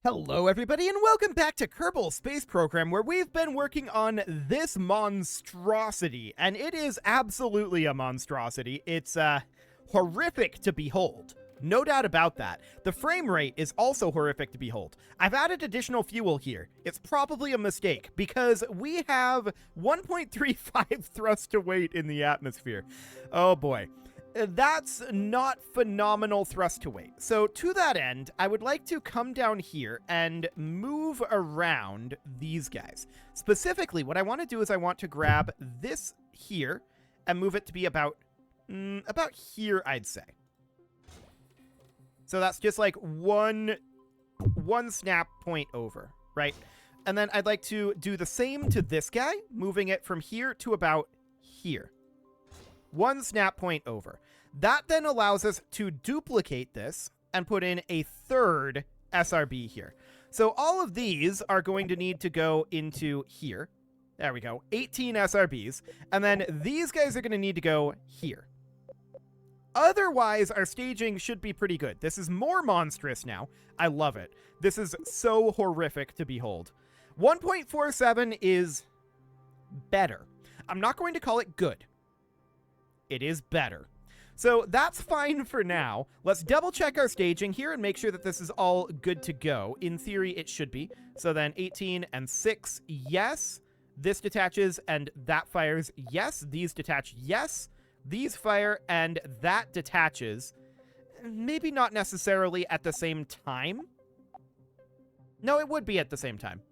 Hello everybody and welcome back to Kerbal Space Program, where we've been working on this monstrosity, and it is absolutely a monstrosity. It's horrific to behold. No doubt about that. The frame rate is also horrific to behold. I've added additional fuel here. It's probably a mistake because we have 1.35 thrust to weight in the atmosphere. Oh boy. That's not phenomenal thrust to weight. So to that end, I would like to come down here and move around these guys. Specifically, what I want to do is I want to grab this here and move it to be about here, I'd say. So that's just like one snap point over, right? And then I'd like to do the same to this guy, moving it from here to about here. One snap point over. That then allows us to duplicate this and put in a third SRB here. So all of these are going to need to go into here. There we go. 18 SRBs. And then these guys are going to need to go here. Otherwise, our staging should be pretty good. This is more monstrous now. I love it. This is so horrific to behold. 1.47 is better. I'm not going to call it good. It is better. So that's fine for now. Let's double check our staging here and make sure that this is all good to go. In theory, it should be. So then 18 and 6, yes. This detaches and that fires, yes. These detach, yes. These fire and that detaches. Maybe not necessarily at the same time. No, it would be at the same time.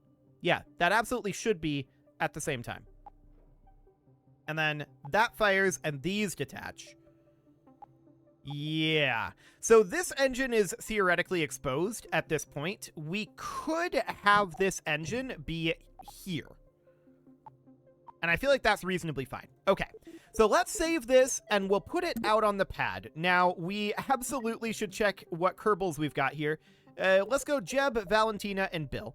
Yeah, that absolutely should be at the same time. And then that fires and these detach. Yeah. So this engine is theoretically exposed at this point. We could have this engine be here. And I feel like that's reasonably fine. Okay. So let's save this and we'll put it out on the pad. Now, we absolutely should check what Kerbals we've got here. Let's go Jeb, Valentina, and Bill.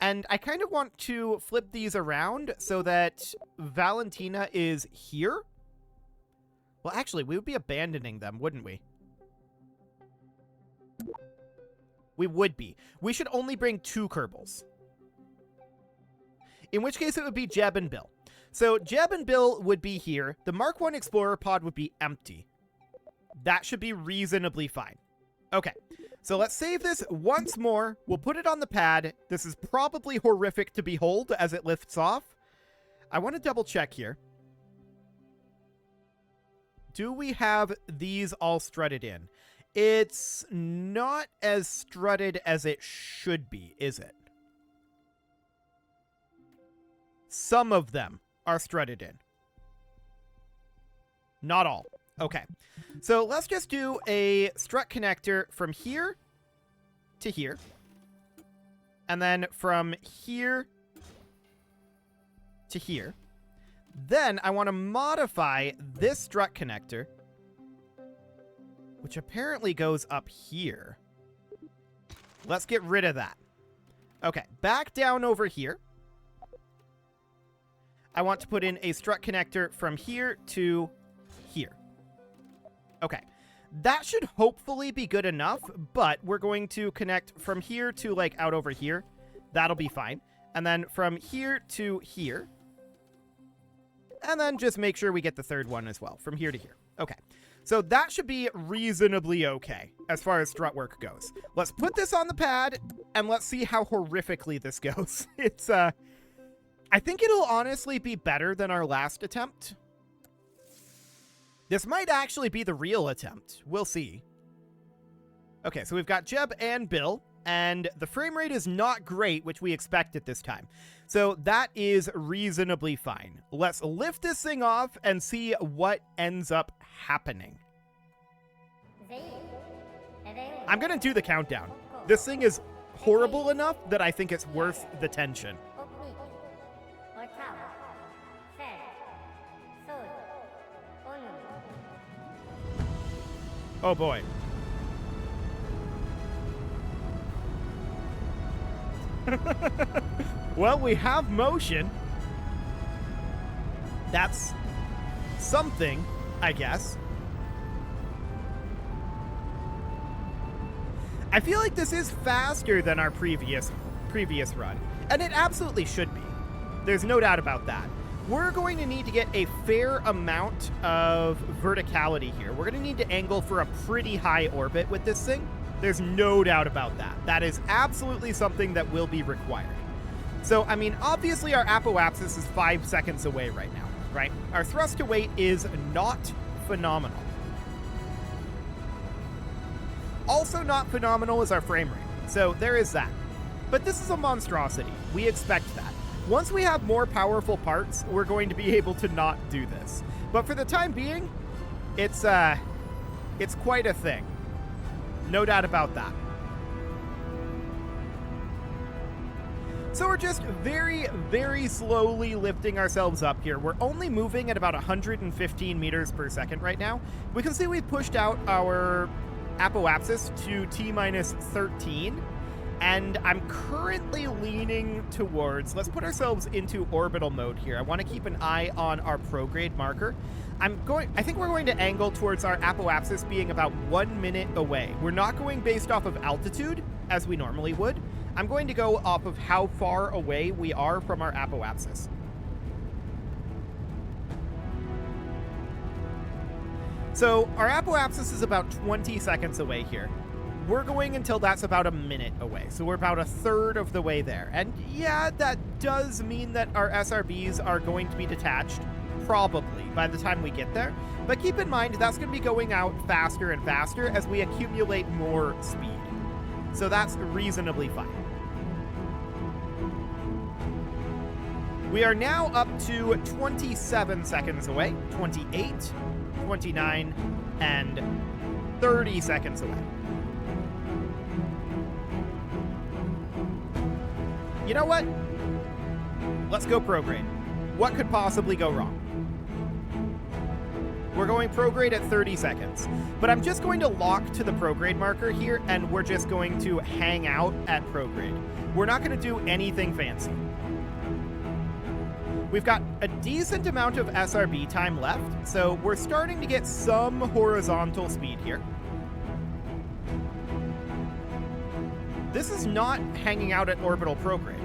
And I kind of want to flip these around so that Valentina is here. Well, actually, we would be abandoning them, wouldn't we? We would be. We should only bring 2 Kerbals. In which case, it would be Jeb and Bill. So Jeb and Bill would be here. The Mark 1 Explorer pod would be empty. That should be reasonably fine. Okay. So let's save this once more. We'll put it on the pad. This is probably horrific to behold as it lifts off. I want to double check here. Do we have these all strutted in? It's not as strutted as it should be, is it? Some of them are strutted in. Not all. Okay. So let's just do a strut connector from here to here. And then from here to here. Then I want to modify this strut connector, which apparently goes up here. Let's get rid of that. Okay, back down over here. I want to put in a strut connector from here to here. Okay, that should hopefully be good enough, but we're going to connect from here to like out over here. That'll be fine. And then from here to here. And then just make sure we get the third one as well, from here to here. Okay, so that should be reasonably okay as far as strut work goes. Let's put this on the pad, and let's see how horrifically this goes. It's, I think it'll honestly be better than our last attempt. This might actually be the real attempt. We'll see. Okay, so we've got Jeb and Bill, and the frame rate is not great, which we expected this time. So that is reasonably fine. Let's lift this thing off and see what ends up happening. I'm going to do the countdown. This thing is horrible enough that I think it's worth the tension. Oh boy. Well, we have motion. That's something, I guess. I feel like this is faster than our previous run, and it absolutely should be. There's no doubt about that. We're going to need to get a fair amount of verticality here. We're going to need to angle for a pretty high orbit with this thing. There's no doubt about that. That is absolutely something that will be required. So, I mean, obviously our apoapsis is 5 seconds away right now, right? Our thrust to weight is not phenomenal. Also not phenomenal is our frame rate. So there is that. But this is a monstrosity. We expect that. Once we have more powerful parts, we're going to be able to not do this. But for the time being, it's quite a thing. No doubt about that. So we're just very, very slowly lifting ourselves up here. We're only moving at about 115 meters per second right now. We can see we've pushed out our apoapsis to T-minus 13. And I'm currently leaning towards, let's put ourselves into orbital mode here. I want to keep an eye on our prograde marker. I think we're going to angle towards our apoapsis being about 1 minute away. We're not going based off of altitude, as we normally would. I'm going to go off of how far away we are from our apoapsis. So our apoapsis is about 20 seconds away here. We're going until that's about a minute away. So we're about a third of the way there. And yeah, that does mean that our SRBs are going to be detached, probably, by the time we get there. But keep in mind, that's going to be going out faster and faster as we accumulate more speed. So that's reasonably fine. We are now up to 27 seconds away, 28, 29, and 30 seconds away. You know what? Let's go prograde. What could possibly go wrong? We're going prograde at 30 seconds. But I'm just going to lock to the prograde marker here, and we're just going to hang out at prograde. We're not going to do anything fancy. We've got a decent amount of SRB time left, so we're starting to get some horizontal speed here. This is not hanging out at orbital prograde.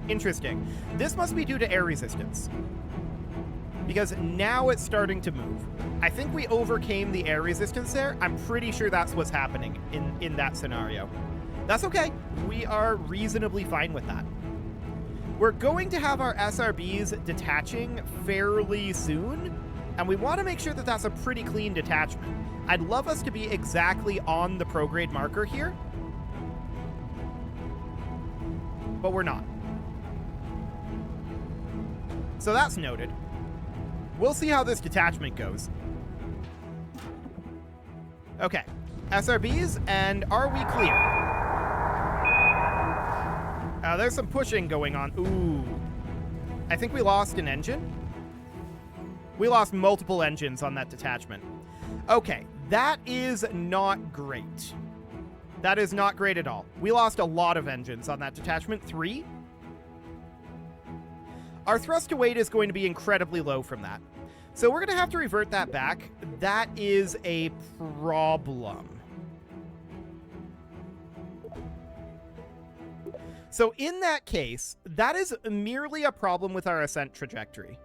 Interesting. This must be due to air resistance, because now it's starting to move. I think we overcame the air resistance there. I'm pretty sure that's what's happening in that scenario. That's okay. We are reasonably fine with that. We're going to have our SRBs detaching fairly soon, and we want to make sure that that's a pretty clean detachment. I'd love us to be exactly on the prograde marker here, but we're not. So that's noted. We'll see how this detachment goes. Okay, SRBs, and are we clear? There's some pushing going on. Ooh. I think we lost an engine. We lost multiple engines on that detachment. Okay, that is not great. That is not great at all. We lost a lot of engines on that detachment. 3. Our thrust to weight is going to be incredibly low from that. So we're going to have to revert that back. That is a problem. So in that case, that is merely a problem with our ascent trajectory.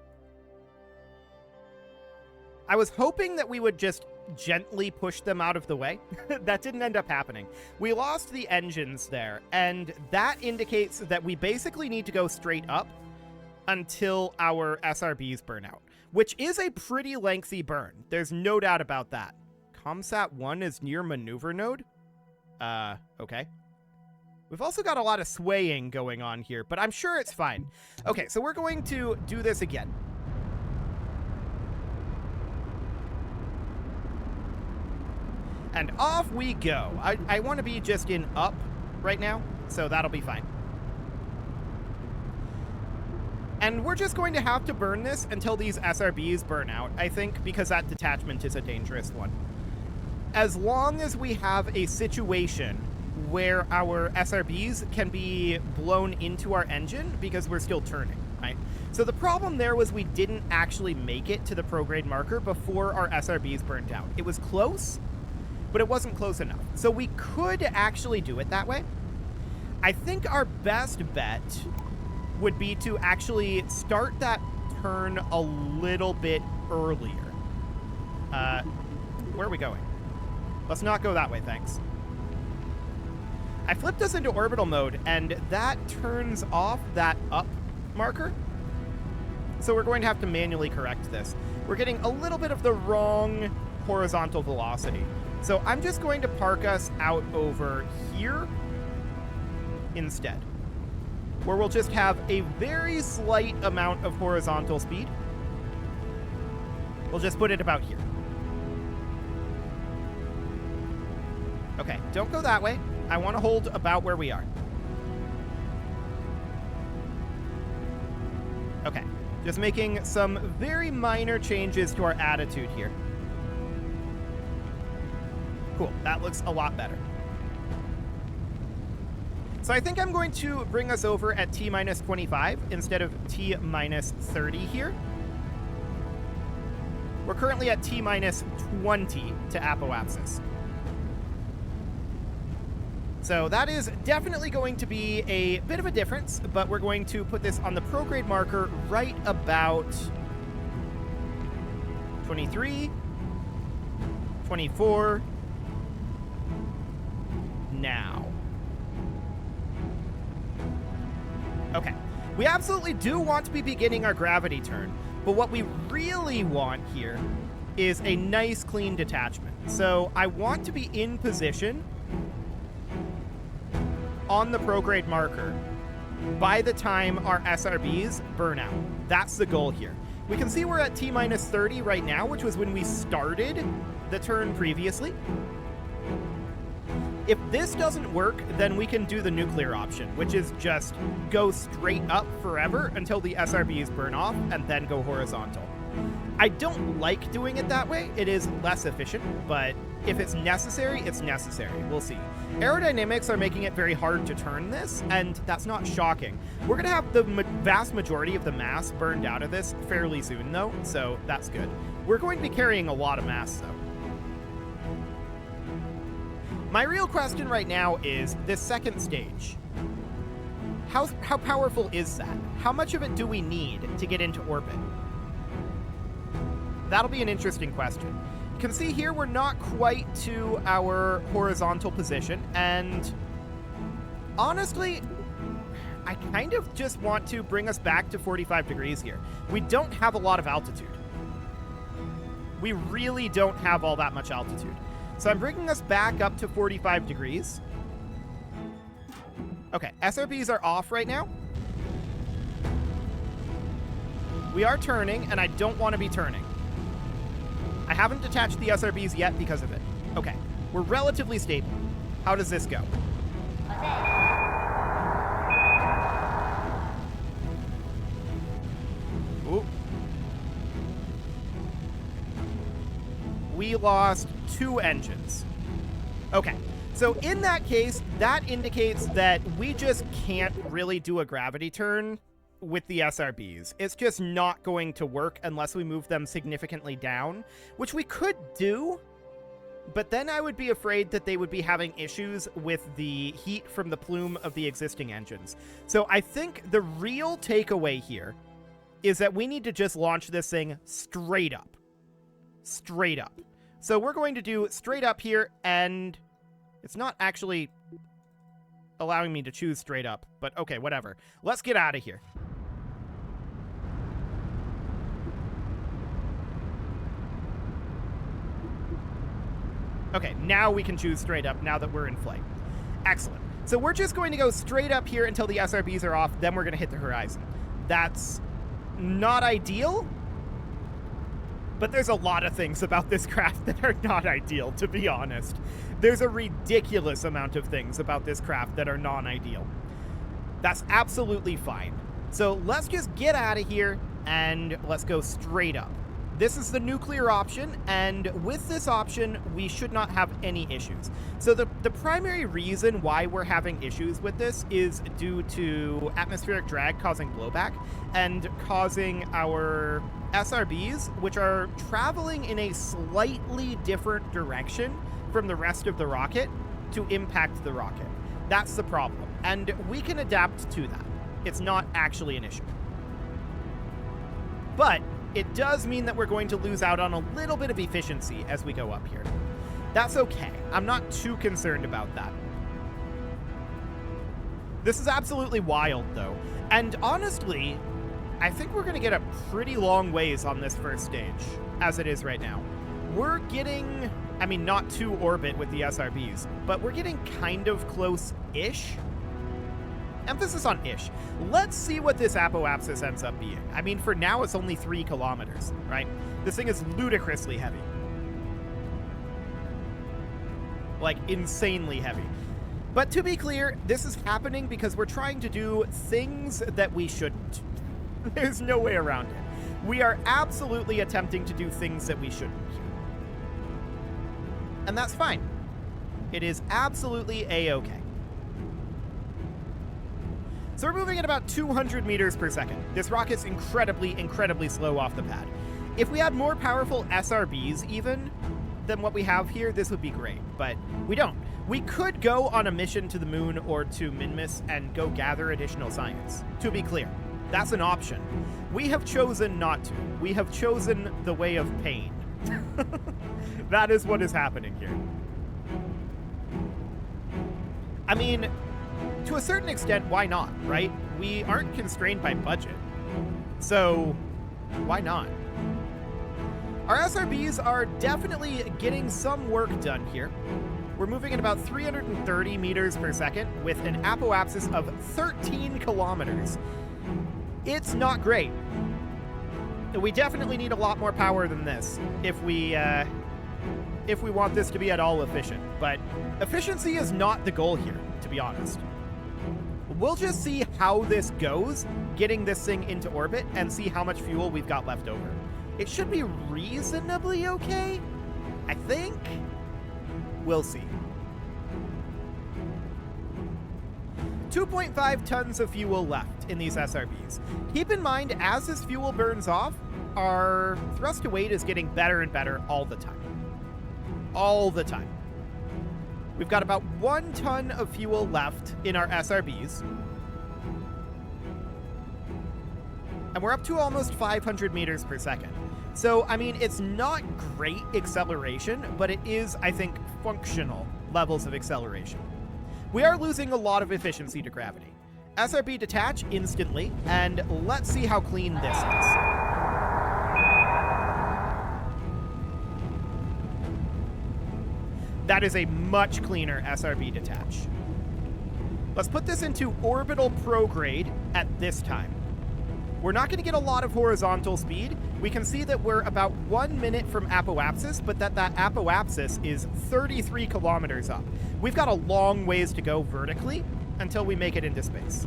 I was hoping that we would just gently push them out of the way. That didn't end up happening. We lost the engines there, and that indicates that we basically need to go straight up until our SRBs burn out, which is a pretty lengthy burn. There's no doubt about that. Comsat 1 is near maneuver node? Okay. We've also got a lot of swaying going on here, but I'm sure it's fine. Okay, so we're going to do this again. And off we go. I want to be just in up right now, so that'll be fine. And we're just going to have to burn this until these SRBs burn out, I think, because that detachment is a dangerous one. As long as we have a situation where our SRBs can be blown into our engine because we're still turning, right? So the problem there was we didn't actually make it to the prograde marker before our SRBs burned out. It was close, but it wasn't close enough. So we could actually do it that way. I think our best bet would be to actually start that turn a little bit earlier. Where are we going? Let's not go that way, thanks. I flipped us into orbital mode, and that turns off that up marker. So we're going to have to manually correct this. We're getting a little bit of the wrong horizontal velocity. So I'm just going to park us out over here instead, where we'll just have a very slight amount of horizontal speed. We'll just put it about here. Okay, don't go that way. I want to hold about where we are. Okay, just making some very minor changes to our attitude here. Cool, that looks a lot better. So I think I'm going to bring us over at T-minus 25 instead of T-minus 30 here. We're currently at T-minus 20 to apoapsis. So that is definitely going to be a bit of a difference, but we're going to put this on the prograde marker right about 23, 24, now. Okay, we absolutely do want to be beginning our gravity turn, but what we really want here is a nice clean detachment. So I want to be in position on the prograde marker by the time our SRBs burn out. That's the goal here. We can see we're at T-minus 30 right now, which was when we started the turn previously. If this doesn't work, then we can do the nuclear option, which is just go straight up forever until the SRBs burn off and then go horizontal. I don't like doing it that way. It is less efficient, but if it's necessary, it's necessary. We'll see. Aerodynamics are making it very hard to turn this, and that's not shocking. We're going to have the vast majority of the mass burned out of this fairly soon, though, so that's good. We're going to be carrying a lot of mass, though. My real question right now is this second stage. How powerful is that? How much of it do we need to get into orbit? That'll be an interesting question. You can see here we're not quite to our horizontal position, and honestly, I kind of just want to bring us back to 45 degrees here. We don't have a lot of altitude. We really don't have all that much altitude. So I'm bringing us back up to 45 degrees. Okay, SRBs are off right now. We are turning, and I don't want to be turning. I haven't detached the SRBs yet because of it. Okay, we're relatively stable. How does this go? Ooh. We lost 2 engines. Okay, so in that case, that indicates that we just can't really do a gravity turn with the SRBs. It's just not going to work unless we move them significantly down, which we could do, but then I would be afraid that they would be having issues with the heat from the plume of the existing engines. So I think the real takeaway here is that we need to just launch this thing straight up. Straight up. So we're going to do straight up here, and it's not actually allowing me to choose straight up, but okay, whatever. Let's get out of here. Okay, now we can choose straight up now that we're in flight. Excellent. So we're just going to go straight up here until the SRBs are off, then we're going to hit the horizon. That's not ideal, but there's a lot of things about this craft that are not ideal, to be honest. There's a ridiculous amount of things about this craft that are non-ideal. That's absolutely fine. So let's just get out of here and let's go straight up. This is the nuclear option, and with this option, we should not have any issues. So the primary reason why we're having issues with this is due to atmospheric drag causing blowback and causing our SRBs, which are traveling in a slightly different direction from the rest of the rocket to impact the rocket. That's the problem. And we can adapt to that. It's not actually an issue. But it does mean that we're going to lose out on a little bit of efficiency as we go up here. That's okay. I'm not too concerned about that. This is absolutely wild, though. And honestly, I think we're going to get a pretty long ways on this first stage, as it is right now. We're getting, I mean, not to orbit with the SRBs, but we're getting kind of close-ish. Emphasis on ish. Let's see what this apoapsis ends up being. I mean, for now, it's only 3 kilometers, right? This thing is ludicrously heavy. Like, insanely heavy. But to be clear, this is happening because we're trying to do things that we shouldn't. There's no way around it. We are absolutely attempting to do things that we shouldn't. And that's fine. It is absolutely a-okay. So we're moving at about 200 meters per second. This rocket's incredibly, incredibly slow off the pad. If we had more powerful SRBs even than what we have here, this would be great, but we don't. We could go on a mission to the moon or to Minmus and go gather additional science, to be clear. That's an option. We have chosen not to. We have chosen the way of pain. That is what is happening here. I mean, to a certain extent, why not, right? We aren't constrained by budget. So, why not? Our SRBs are definitely getting some work done here. We're moving at about 330 meters per second with an apoapsis of 13 kilometers. It's not great. We definitely need a lot more power than this if we want this to be at all efficient. But efficiency is not the goal here, to be honest. We'll just see how this goes, getting this thing into orbit, and see how much fuel we've got left over. It should be reasonably okay, I think. We'll see. 2.5 tons of fuel left in these SRBs. Keep in mind, as this fuel burns off, our thrust to weight is getting better and better all the time. All the time. We've got about 1 ton of fuel left in our SRBs. And we're up to almost 500 meters per second. So, I mean, it's not great acceleration, but it is, I think, functional levels of acceleration. We are losing a lot of efficiency to gravity. SRB detach instantly, and let's see how clean this is. That is a much cleaner SRB detach. Let's put this into orbital prograde at this time. We're not going to get a lot of horizontal speed. We can see that we're about 1 minute from apoapsis, but that apoapsis is 33 kilometers up. We've got a long ways to go vertically until we make it into space.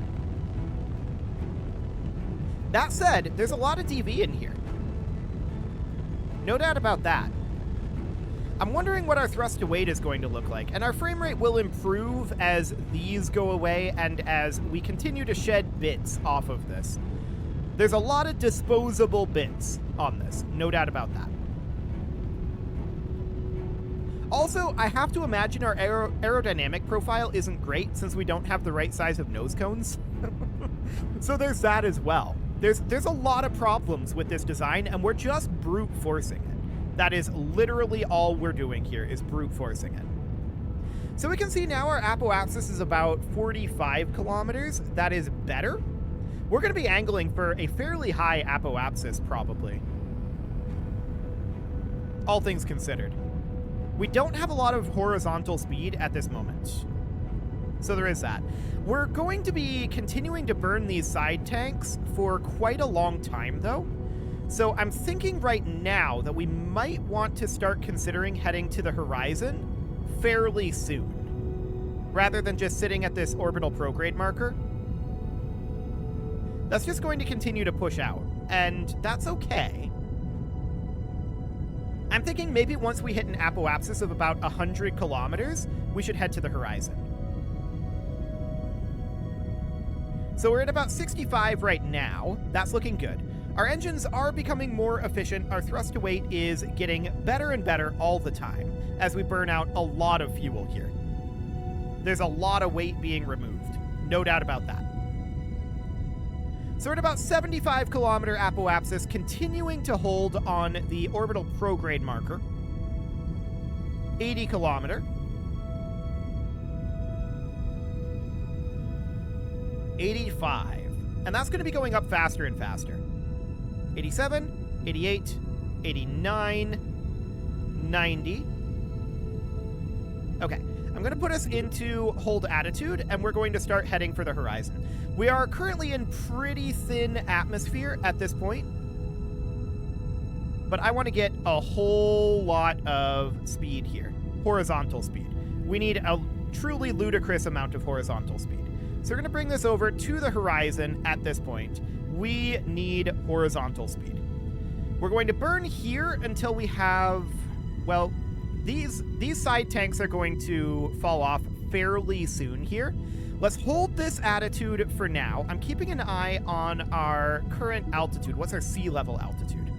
That said, there's a lot of DV in here. No doubt about that. I'm wondering what our thrust to weight is going to look like, and our frame rate will improve as these go away and as we continue to shed bits off of this. There's a lot of disposable bits on this, no doubt about that. Also, I have to imagine our aerodynamic profile isn't great since we don't have the right size of nose cones. So there's that as well. There's a lot of problems with this design, and we're just brute forcing it. That is literally all we're doing here, is brute forcing it. So we can see now our apoapsis is about 45 kilometers. That is better. We're going to be angling for a fairly high apoapsis, probably. All things considered. We don't have a lot of horizontal speed at this moment. So there is that. We're going to be continuing to burn these side tanks for quite a long time, though. So I'm thinking right now that we might want to start considering heading to the horizon fairly soon, rather than just sitting at this orbital prograde marker. That's just going to continue to push out, and that's okay. I'm thinking maybe once we hit an apoapsis of about 100 kilometers, we should head to the horizon. So we're at about 65 right now. That's looking good. Our engines are becoming more efficient. Our thrust to weight is getting better and better all the time as we burn out a lot of fuel here. There's a lot of weight being removed. No doubt about that. So we're at about 75 kilometer apoapsis, continuing to hold on the orbital prograde marker. 80 kilometer. 85. And that's going to be going up faster and faster. 87, 88, 89, 90. Okay, I'm going to put us into hold attitude, and we're going to start heading for the horizon. We are currently in pretty thin atmosphere at this point, but I want to get a whole lot of speed here. Horizontal speed. We need a truly ludicrous amount of horizontal speed. So we're going to bring this over to the horizon at this point. We need horizontal speed. We're going to burn here until we have, well, these side tanks are going to fall off fairly soon here. Let's hold this attitude for now. I'm keeping an eye on our current altitude. What's our sea level altitude?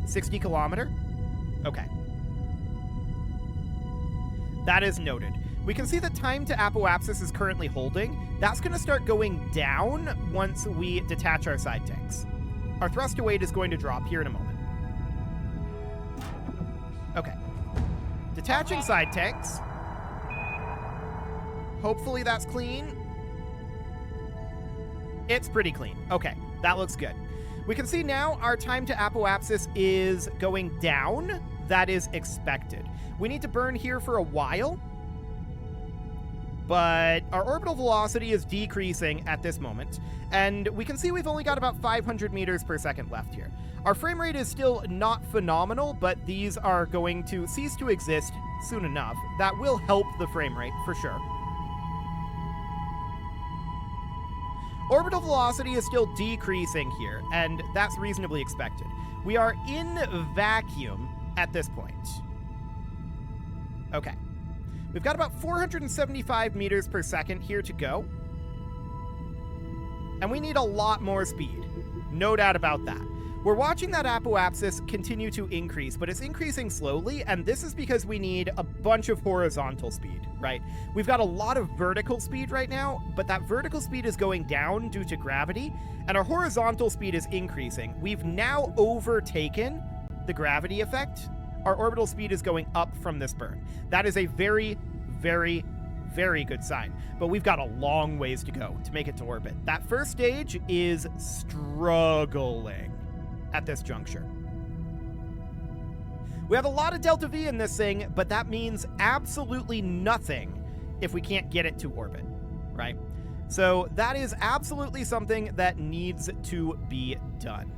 60 kilometer? Okay. That is noted. We can see the time to apoapsis is currently holding. That's going to start going down once we detach our side tanks. Our thrust to weight is going to drop here in a moment. Okay. Detaching side tanks. Hopefully that's clean. It's pretty clean. Okay, that looks good. We can see now our time to apoapsis is going down. That is expected. We need to burn here for a while, but our orbital velocity is decreasing at this moment, and we can see we've only got about 500 meters per second left here. Our frame rate is still not phenomenal, but these are going to cease to exist soon enough. That will help the frame rate for sure. Orbital velocity is still decreasing here, and that's reasonably expected. We are in vacuum at this point. Okay. We've got about 475 meters per second here to go. And we need a lot more speed. No doubt about that. We're watching that apoapsis continue to increase, but it's increasing slowly, and this is because we need a bunch of horizontal speed, right? We've got a lot of vertical speed right now, but that vertical speed is going down due to gravity, and our horizontal speed is increasing. We've now overtaken the gravity effect. Our orbital speed is going up from this burn. That is a very, very, very good sign, but we've got a long ways to go to make it to orbit. That first stage is struggling at this juncture. We have a lot of delta V in this thing, but that means absolutely nothing if we can't get it to orbit, right? So that is absolutely something that needs to be done.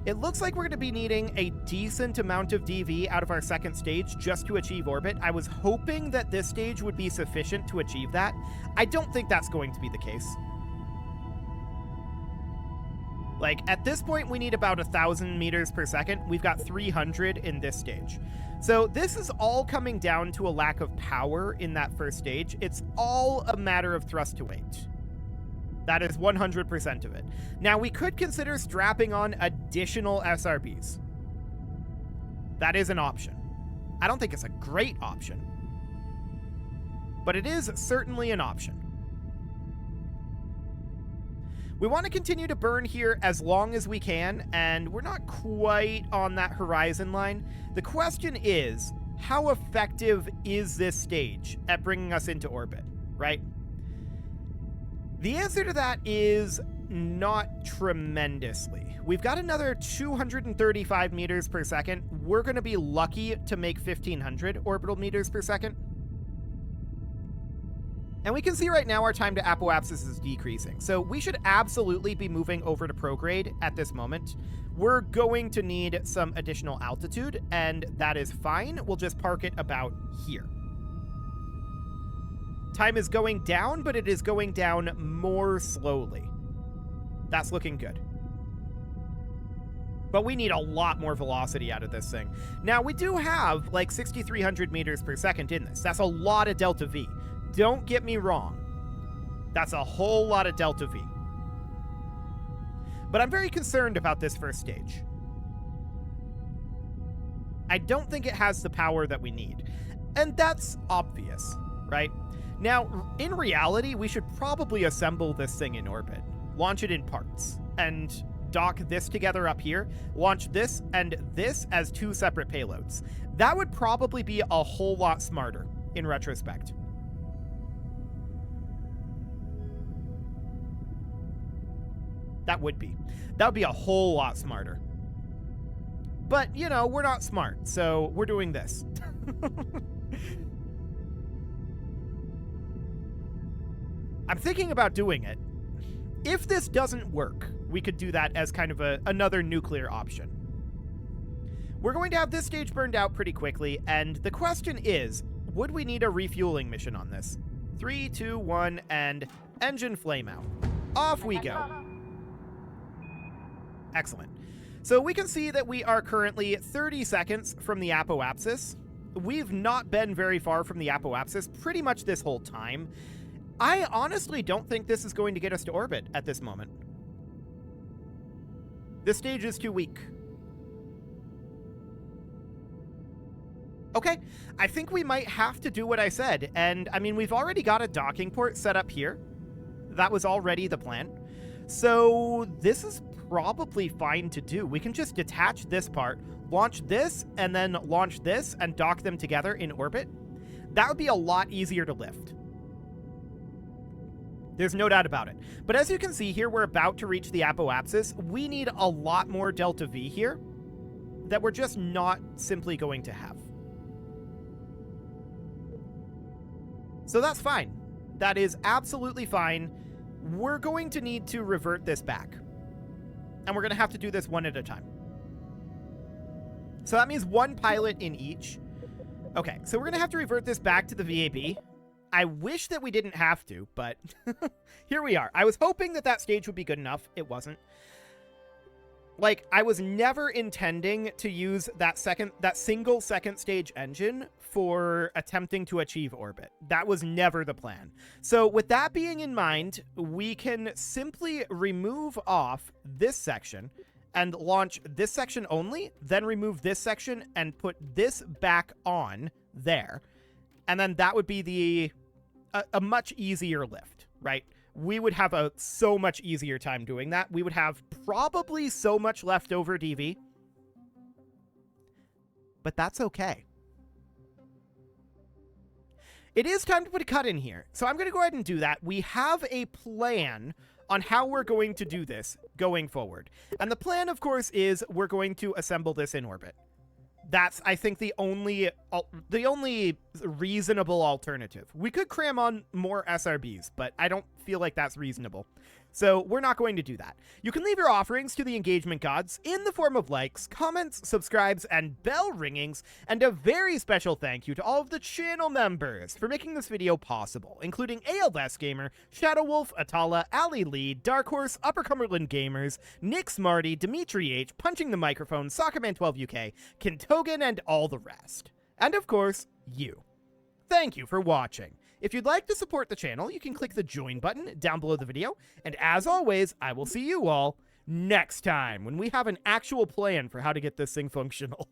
It looks like we're going to be needing a decent amount of DV out of our second stage just to achieve orbit. I was hoping that this stage would be sufficient to achieve that. I don't think that's going to be the case. Like, at this point, we need about 1,000 meters per second. We've got 300 in this stage. So this is all coming down to a lack of power in that first stage. It's all a matter of thrust to weight. That is 100% of it. Now, we could consider strapping on additional SRBs. That is an option. I don't think it's a great option, but it is certainly an option. We want to continue to burn here as long as we can, and we're not quite on that horizon line. The question is, how effective is this stage at bringing us into orbit, right? The answer to that is not tremendously. We've got another 235 meters per second. We're going to be lucky to make 1,500 orbital meters per second. And we can see right now our time to apoapsis is decreasing. So we should absolutely be moving over to prograde at this moment. We're going to need some additional altitude, and that is fine. We'll just park it about here. Time is going down, but it is going down more slowly. That's looking good. But we need a lot more velocity out of this thing. Now, we do have like 6,300 meters per second in this. That's a lot of delta V. Don't get me wrong. That's a whole lot of delta V. But I'm very concerned about this first stage. I don't think it has the power that we need. And that's obvious, right? Now, in reality, we should probably assemble this thing in orbit, launch it in parts, and dock this together up here, launch this and this as 2 separate payloads. That would probably be a whole lot smarter in retrospect. That would be a whole lot smarter. But, you know, we're not smart, so we're doing this. I'm thinking about doing it. If this doesn't work, we could do that as kind of another nuclear option. We're going to have this stage burned out pretty quickly, and the question is, would we need a refueling mission on this? 3, 2, 1, and engine flame out. Off we go. Excellent. So we can see that we are currently 30 seconds from the apoapsis. We've not been very far from the apoapsis pretty much this whole time. I honestly don't think this is going to get us to orbit at this moment. This stage is too weak. Okay, I think we might have to do what I said, and I mean, we've already got a docking port set up here. That was already the plan. So this is probably fine to do. We can just detach this part, launch this, and then launch this and dock them together in orbit. That would be a lot easier to lift. There's no doubt about it. But as you can see here, we're about to reach the apoapsis. We need a lot more delta V here that we're just not simply going to have. So that's fine. That is absolutely fine. We're going to need to revert this back. And we're going to have to do this one at a time. So that means 1 pilot in each. Okay, so we're going to have to revert this back to the VAB. I wish that we didn't have to, but here we are. I was hoping that that stage would be good enough. It wasn't. Like, I was never intending to use that single second stage engine for attempting to achieve orbit. That was never the plan. So with that being in mind, we can simply remove off this section and launch this section only, then remove this section and put this back on there. And then that would be a much easier lift, right? We would have a so much easier time doing that. We would have probably so much leftover DV. But that's okay. It is time to put a cut in here. So I'm going to go ahead and do that. We have a plan on how we're going to do this going forward. And the plan, of course, is we're going to assemble this in orbit. That's, I think, the only reasonable alternative. We could cram on more SRBs, but I don't feel like that's reasonable. So we're not going to do that. You can leave your offerings to the engagement gods in the form of likes, comments, subscribes, and bell ringings. And a very special thank you to all of the channel members for making this video possible, including ALS Gamer, Shadow Wolf, Atala, Ali Lee, Dark Horse, Upper Cumberland Gamers, Nick Smarty, Dimitri H, Punching the Microphone, Soccerman12 UK, Kintogan, and all the rest. And of course, you. Thank you for watching. If you'd like to support the channel, you can click the join button down below the video. And as always, I will see you all next time when we have an actual plan for how to get this thing functional.